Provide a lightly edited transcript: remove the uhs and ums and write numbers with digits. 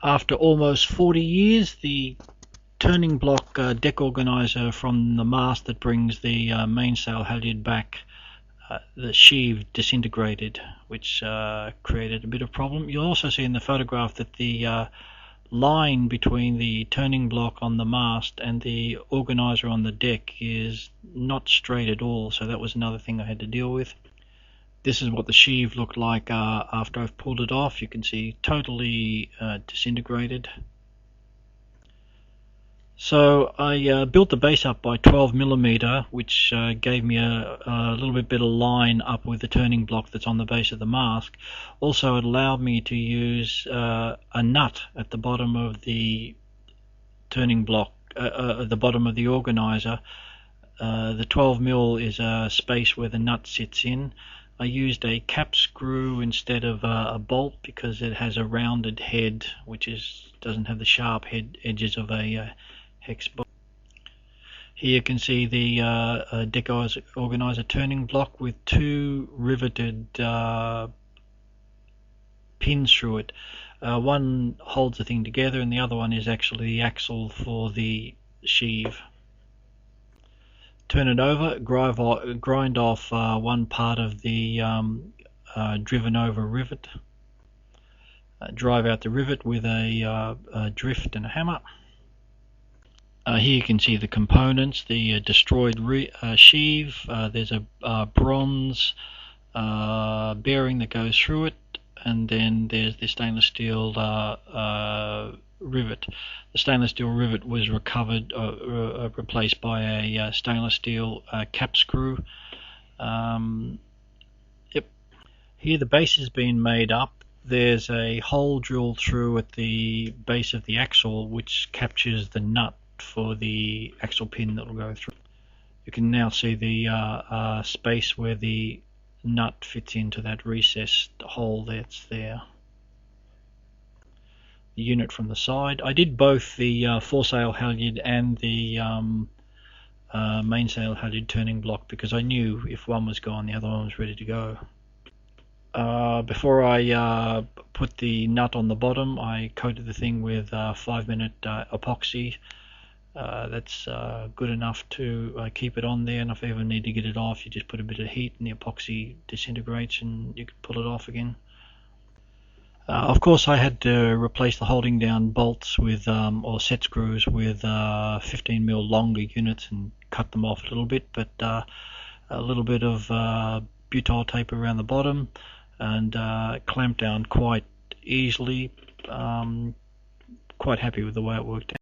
After almost 40 years, the turning block deck organizer from the mast that brings the mainsail halyard back, the sheave disintegrated, which created a bit of problem. You'll also see in the photograph that the line between the turning block on the mast and the organizer on the deck is not straight at all, so that was another thing I had to deal with. This is what the sheave looked like after I've pulled it off. You can see totally disintegrated. So I built the base up by 12mm, which gave me a little bit better line up with the turning block that's on the base of the mast. Also, it allowed me to use a nut at the bottom of the turning block, at the bottom of the organizer. The 12mm is a space where the nut sits in. I used a cap screw instead of a bolt because it has a rounded head, which doesn't have the sharp edges of a hex bolt. Here you can see the deck organizer turning block with two riveted pins through it. One holds the thing together and the other one is actually the axle for the sheave. Turn it over, grind off one part of the driven over rivet, drive out the rivet with a drift and a hammer. Here you can see the components, the destroyed sheave. There's a bronze bearing that goes through it, and then there's the stainless steel rivet. The stainless steel rivet was recovered, replaced by a stainless steel cap screw. Yep. Here the base has been made up. There's a hole drilled through at the base of the axle which captures the nut for the axle pin that will go through. You can now see the space where the nut fits into that recessed hole that's there. The unit from the side. I did both the foresail halyard and the mainsail halyard turning block because I knew if one was gone the other one was ready to go. Before I put the nut on the bottom, I coated the thing with 5-minute epoxy. That's good enough to keep it on there, and if you ever need to get it off, you just put a bit of heat and the epoxy disintegrates and you can pull it off again. Of course I had to replace the holding down bolts with or set screws with 15mm longer units and cut them off a little bit, but a little bit of butyl tape around the bottom and clamped down quite easily. Quite happy with the way it worked out.